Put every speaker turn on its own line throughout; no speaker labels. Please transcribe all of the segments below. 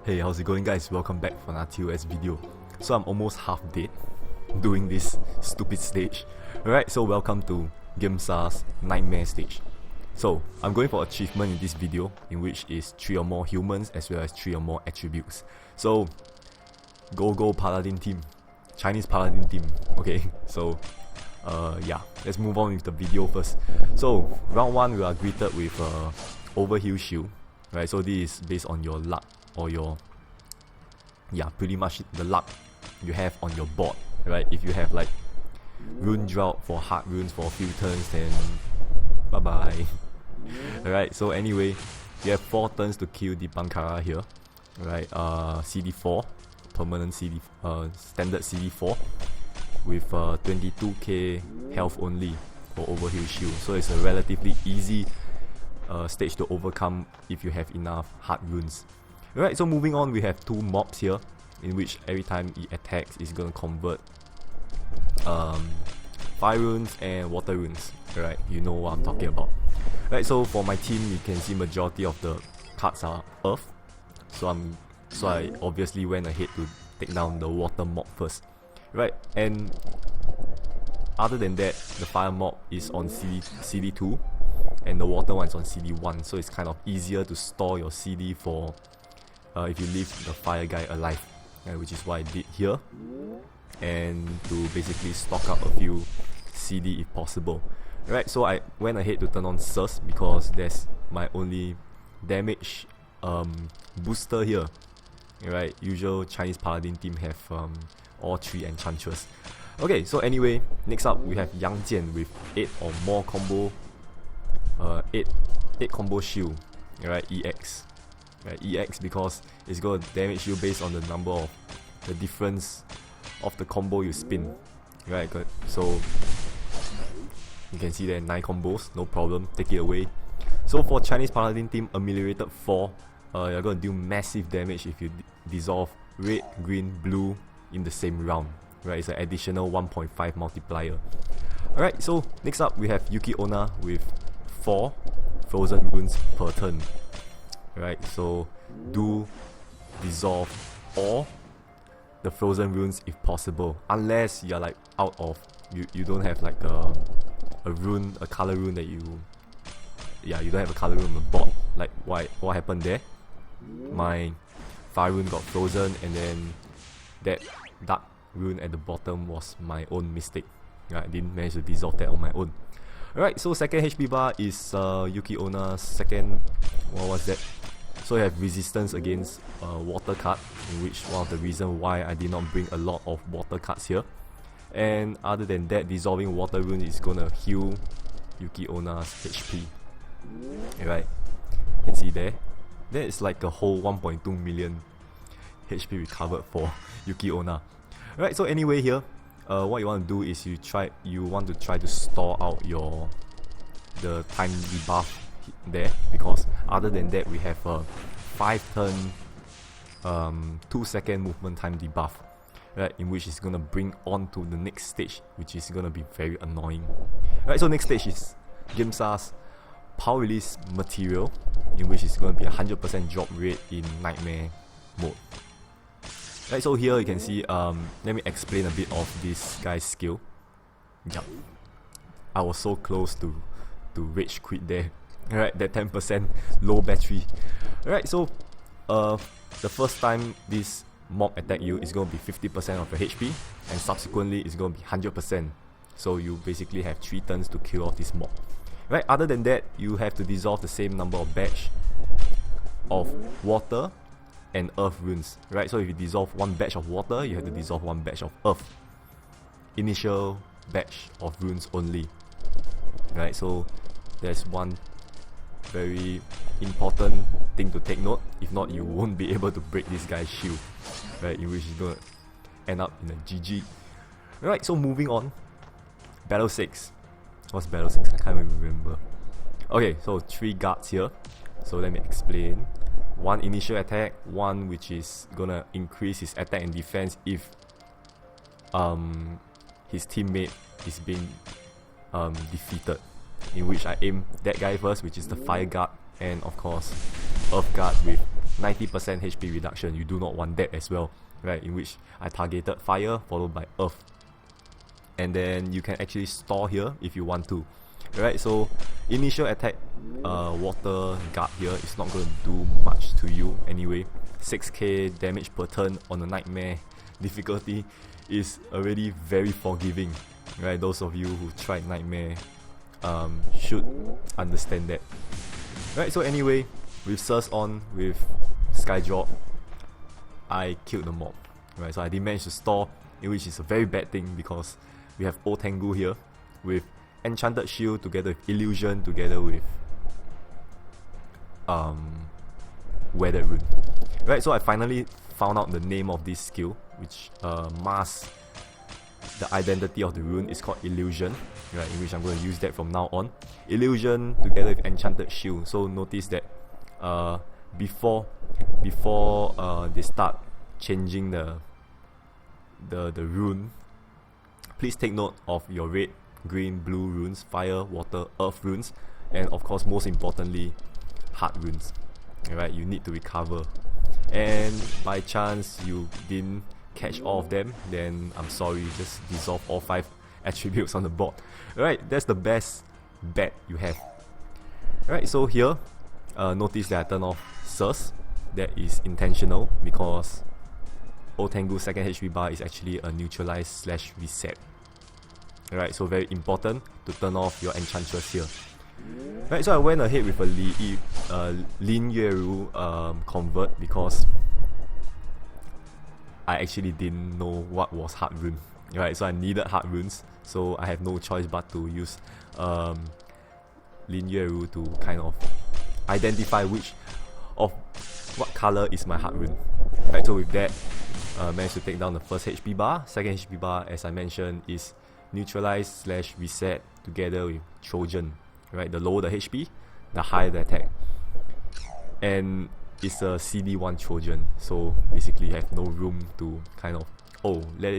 Hey, how's it going guys? Welcome back for another TOS video. So I'm almost half dead doing this stupid stage. Alright, so welcome to Gimsa's Nightmare stage. So I'm going for achievement in this video, in which is 3 or more humans as well as 3 or more attributes. So go Paladin team, Chinese Paladin team. Okay, so yeah, let's move on with the video first. So round 1 we are greeted with overheal shield. Right, so this is based on your luck or your, yeah, pretty much the luck you have on your board, right? If you have like rune drought for hard runes for a few turns, then bye bye. Alright, so anyway, you have 4 turns to kill the Bankara here, right? CD4, permanent CD, standard CD4 with 22k health only for overheal shield. So it's a relatively easy stage to overcome if you have enough hard runes. Alright, so moving on, we have 2 mobs here, in which every time he attacks, it's gonna convert fire runes and water runes. Alright, you know what I'm talking about. Right, so for my team, you can see majority of the cards are earth. So I obviously went ahead to take down the water mob first. Right, and other than that, the fire mob is on CD2 and the water one is on CD1, so it's kind of easier to store your CD for if you leave the fire guy alive, which is what I did here, and to basically stock up a few CD if possible. Right, so I went ahead to turn on Sus because that's my only damage booster here. Right, usual Chinese Paladin team have all 3 Enchantress. Okay, so anyway, next up we have Yang Jian with 8 or more combo, 8 combo shield, right? EX, right? EX because it's going to damage you based on the number of the difference of the combo you spin, right? Good. So you can see there 9 combos, no problem, take it away. So for Chinese Paladin team, ameliorated 4, you're going to do massive damage if you dissolve red, green, blue in the same round, right? It's an additional 1.5 multiplier. Alright, so next up we have Yuki Onna with 4 frozen runes per turn. Right, so do dissolve all the frozen runes if possible, unless you're like out of, you don't have like a rune, a color rune that you don't have a color rune on the board. Like what happened there, my fire rune got frozen, and then that dark rune at the bottom was my own mistake. Right, I didn't manage to dissolve that on my own. Alright, so second HP bar is Yuki Onna's second, what was that? So you have resistance against water card, in which one of the reasons why I did not bring a lot of water cards here. And other than that, dissolving water rune is gonna heal Yuki Onna's HP. Alright, you can see there. That is like a whole 1.2 million HP recovered for Yuki Onna. Alright, so anyway here, what you want to do is you want to try to store out the time debuff there, because other than that we have a 5 turn 2 second movement time debuff, right, in which is gonna bring on to the next stage, which is gonna be very annoying. Right, so next stage is Gimsa's power release material, in which is gonna be 100% drop rate in nightmare mode. Right, so here you can see, let me explain a bit of this guy's skill. Yup, I was so close to rage quit there. Alright, that 10% low battery. Alright, so the first time this mob attack you is going to be 50% of your HP, and subsequently it's going to be 100%. So you basically have 3 turns to kill off this mob. Right, other than that, you have to dissolve the same number of batch of water and earth runes, right? So if you dissolve 1 batch of water, you have to dissolve 1 batch of earth. Initial batch of runes only, right? So there's one very important thing to take note. If not, you won't be able to break this guy's shield, right? In which he's gonna end up in a GG. Alright, so moving on. Battle 6. What's Battle 6? I can't even remember. Okay, so 3 guards here. So let me explain. 1 initial attack, 1 which is gonna increase his attack and defense if his teammate is being defeated, in which I aim that guy first, which is the fire guard, and of course earth guard with 90% HP reduction. You do not want that as well, right? In which I targeted fire followed by earth. And then you can actually store here if you want to. Right, so initial attack water guard here is not going to do much to you anyway. 6k damage per turn on a nightmare difficulty is already very forgiving, right? Those of you who tried nightmare should understand that. Right, so anyway, with Curse on, with Skydrop, I killed the mob. Right, so I didn't manage to store, which is a very bad thing because we have O Tengu here with Enchanted Shield together with Illusion together with Weathered Rune. Right, so I finally found out the name of this skill, which masks the identity of the rune. Is called Illusion, right, in which I'm going to use that from now on. Illusion together with Enchanted Shield. So notice that before they start changing the rune, please take note of your red, green, blue runes, fire, water, earth runes, and of course most importantly heart runes. Alright, you need to recover, and by chance you didn't catch all of them, then I'm sorry, just dissolve all 5 attributes on the board. Alright, that's the best bet you have. Alright, so here notice that I turn off Curse. That is intentional because O Tengu's second HP bar is actually a neutralize / reset. Alright, so very important to turn off your Enchantress here. Right, so I went ahead with a Lin Yueru convert because I actually didn't know what was Heart Rune. Right, so I needed Heart Runes, so I have no choice but to use Lin Yueru to kind of identify what color is my Heart Rune. Right, so with that, managed to take down the first HP bar. Second HP bar, as I mentioned, is neutralize / reset together with Trojan. Right, the lower the HP, the higher the attack. And it's a CD1 Trojan, so basically you have no room to kind of let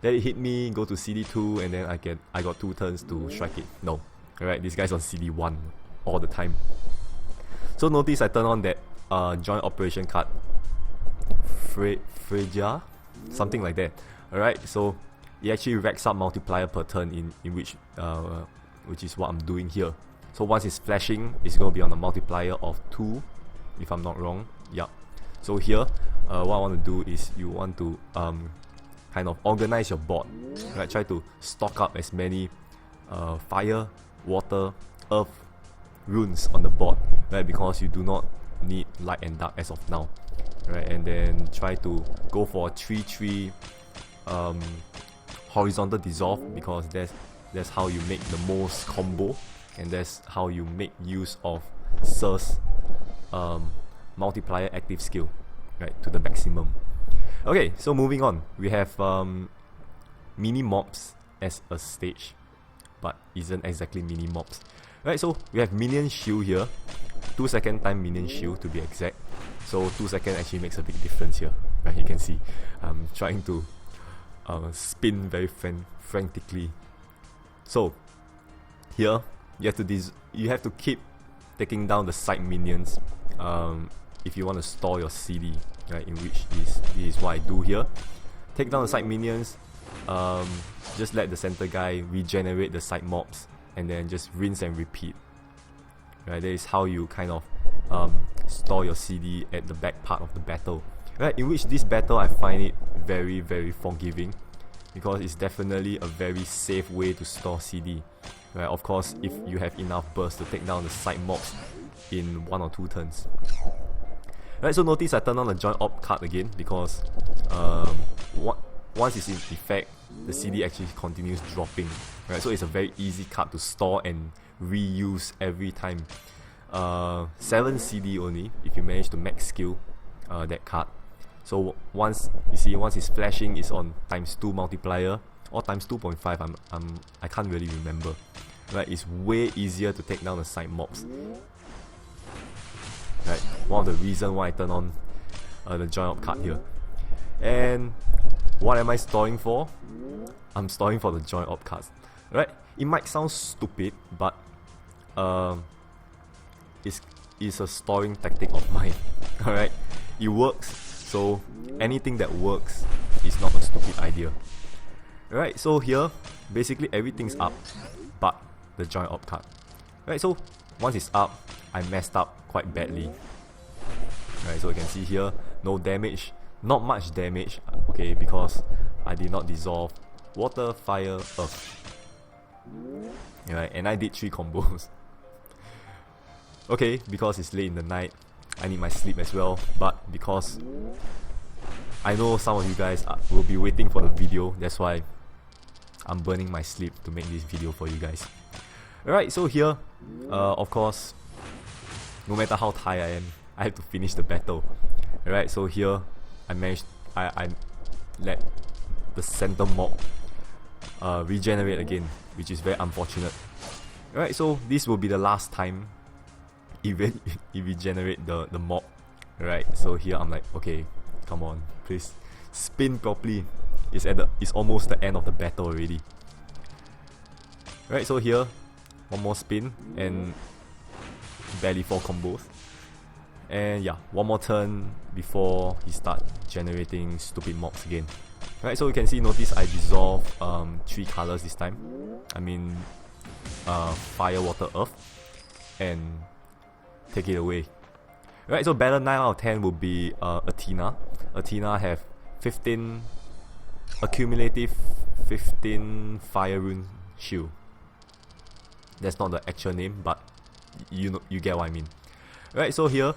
it hit me, go to CD2, and then I got 2 turns to strike it. No, alright, this guy's on CD1 all the time. So notice I turn on that joint operation card, Freja, something like that. Alright, so it actually racks up multiplier per turn in which is what I'm doing here. So once it's flashing, it's going to be on a multiplier of 2, if I'm not wrong. Yeah. So here, what I want to do is you want to kind of organize your board. Right? Try to stock up as many fire, water, earth runes on the board, right? Because you do not need light and dark as of now, right? And then try to go for a 3/3 horizontal dissolve, because that's how you make the most combo, and that's how you make use of Curse multiplier active skill, right, to the maximum. Okay, so moving on, we have mini mobs as a stage, but isn't exactly mini mobs. Right, so we have minion shield here, 2-second time minion shield to be exact. So 2 seconds actually makes a big difference here, right? You can see I'm trying to spin very frantically. So here you have to keep taking down the side minions if you want to store your CD, right? In which this is what I do here. Take down the side minions, just let the center guy regenerate the side mobs, and then just rinse and repeat. Right, that is how you kind of store your CD at the back part of the battle. Right, in which this battle I find it very, very forgiving, because it's definitely a very safe way to store CD. Right, of course, if you have enough burst to take down the side mobs in 1 or 2 turns. Right, so notice I turn on the joint op card again, because once it's in effect, the CD actually continues dropping. Right, so it's a very easy card to store and reuse every time. 7 CD only if you manage to max skill that card. So once it's flashing, it's on ×2 multiplier or ×2.5. I can't really remember. Right, it's way easier to take down the side mobs. Right, one of the reasons why I turn on the joint op card here. And what am I storing for? I'm storing for the joint op cards. Right, it might sound stupid, but is a storing tactic of mine. Alright, it works, so anything that works is not a stupid idea. Alright, so here, basically everything's up but the joint op card. Alright, so once it's up, I messed up quite badly. Alright, so you can see here, no damage, not much damage, okay, because I did not dissolve water, fire, earth. Alright, and I did 3 combos. Okay, because it's late in the night, I need my sleep as well, but because I know some of you guys will be waiting for the video, that's why I'm burning my sleep to make this video for you guys. Alright, so here, of course, no matter how tired I am, I have to finish the battle. Alright, so here, I let the center mob regenerate again, which is very unfortunate. Alright, so this will be the last time it regenerate the mob. Right, so here I'm like, okay, come on, please spin properly. It's almost the end of the battle already. Right, so here, one more spin and barely 4 combos. And yeah, one more turn before he start generating stupid mobs again. Right, so you can see, notice I dissolve 3 colors this time. I mean, fire, water, earth, and take it away. Right, so battle 9 out of 10 will be Athena. Athena have 15 accumulative 15 fire rune shield. That's not the actual name, but you get what I mean. Right, so here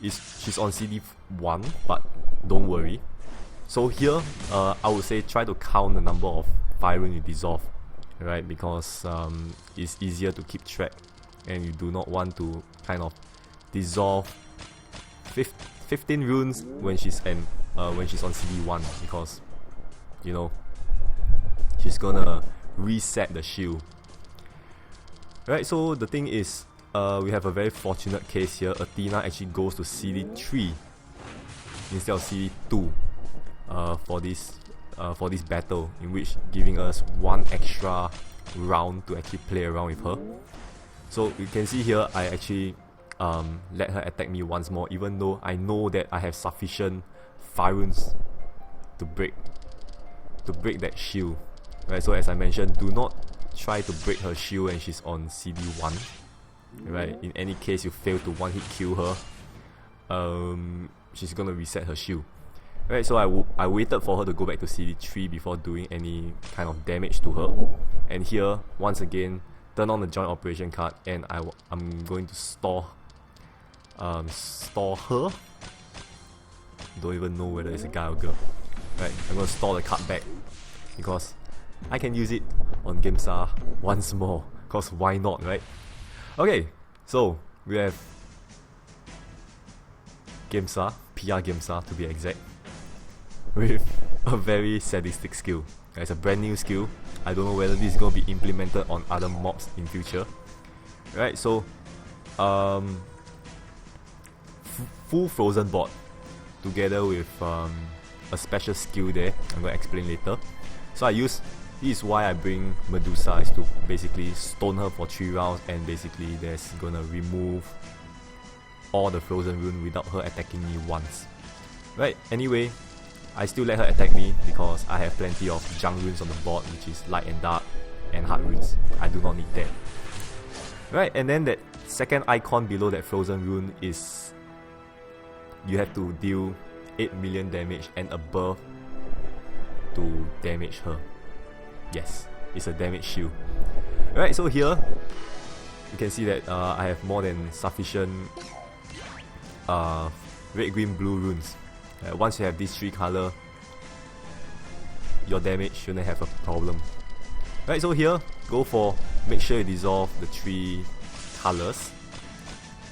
she's on CD1, but don't worry. So here, I would say try to count the number of fire rune you dissolve, right? Because it's easier to keep track, and you do not want to kind of dissolve 15 runes when she's on CD1, because you know she's gonna reset the shield. Right, so the thing is, we have a very fortunate case here. Athena actually goes to CD3 instead of CD2 for this battle, in which giving us 1 extra round to actually play around with her. So you can see here, I actually let her attack me once more, even though I know that I have sufficient fire runes to break that shield. Right, so as I mentioned, do not try to break her shield when she's on CD1. Right, in any case you fail to one hit kill her, she's gonna reset her shield. Right, so I waited for her to go back to CD3 before doing any kind of damage to her. And here, once again, turn on the joint operation card, and I'm going to store her. Don't even know whether it's a guy or girl. Right, I'm going to store the card back because I can use it on Gemsa once more, because why not, right? Okay, so we have Gemsa, PR Gemsa to be exact, with a very sadistic skill. It's a brand new skill. I don't know whether this is going to be implemented on other mobs in future. Right, so full frozen bot together with a special skill there, I'm going to explain later. So this is why I bring Medusa, is to basically stone her for 3 rounds, and basically that's gonna remove all the frozen rune without her attacking me once. Right, anyway, I still let her attack me because I have plenty of junk runes on the board, which is light and dark and hard runes. I do not need that. Right, and then that second icon below that frozen rune is you have to deal 8 million damage and above to damage her. Yes, it's a damage shield. Right, so here you can see that I have more than sufficient red, green, blue runes. Once you have these 3 color, your damage shouldn't have a problem. Right, so here, make sure you dissolve the 3 colors.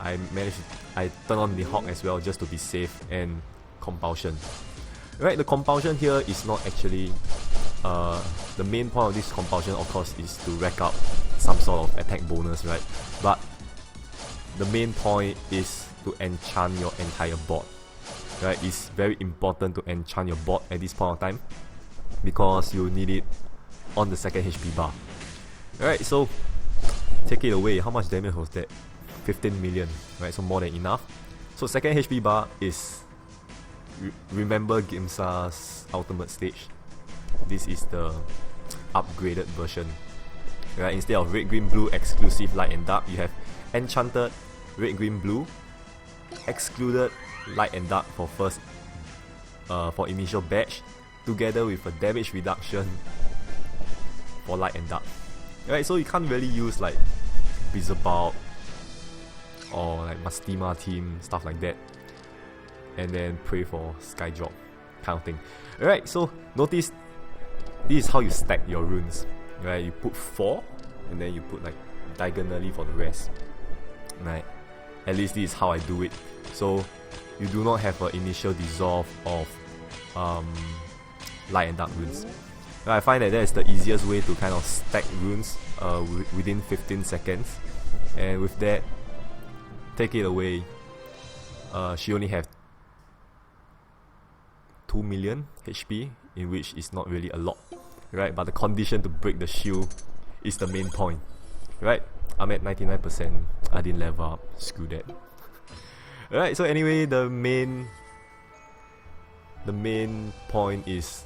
I turn on the Hawk as well just to be safe, and compulsion. Right, the compulsion here is not actually the main point of this compulsion, of course, is to rack up some sort of attack bonus, right? But the main point is to enchant your entire board. Right, it's very important to enchant your board at this point of time because you need it on the second HP bar. Alright, so take it away. How much damage was that? 15 million, right? So more than enough. So second HP bar is remember Gimsa's ultimate stage. This is the upgraded version. Right? Instead of red, green, blue, exclusive, light and dark, you have enchanted red, green, blue, excluded light and dark for first for initial batch, together with a damage reduction for light and dark. Right, so you can't really use like Blizzard or like Mastima team, stuff like that, and then pray for Sky Drop kind of thing. Alright, so notice this is how you stack your runes. Right, you put 4 and then you put like diagonally for the rest. Right, at least this is how I do it. So you do not have an initial dissolve of light and dark runes. I find that is the easiest way to kind of stack runes within 15 seconds, and with that, take it away. She only have 2 million HP, in which is not really a lot, right? But the condition to break the shield is the main point, right? I'm at 99%. I didn't level up. Screw that. Alright, so anyway, the main point is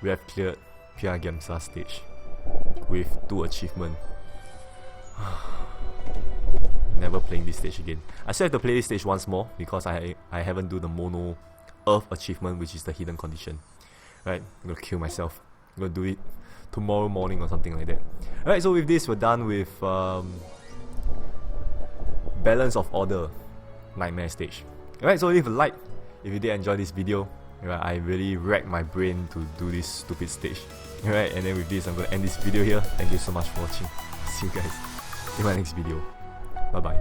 we have cleared Pia Gemsa stage with 2 achievements. Never playing this stage again. I still have to play this stage once more because I haven't do the mono earth achievement, which is the hidden condition. Right, I'm gonna kill myself. I'm gonna do it tomorrow morning or something like that. Alright, so with this we're done with Balance of Order Nightmare stage. Alright, so leave a like if you did enjoy this video. Right, I really racked my brain to do this stupid stage. Alright, and then with this I'm going to end this video here. Thank you so much for watching. See you guys in my next video. Bye bye.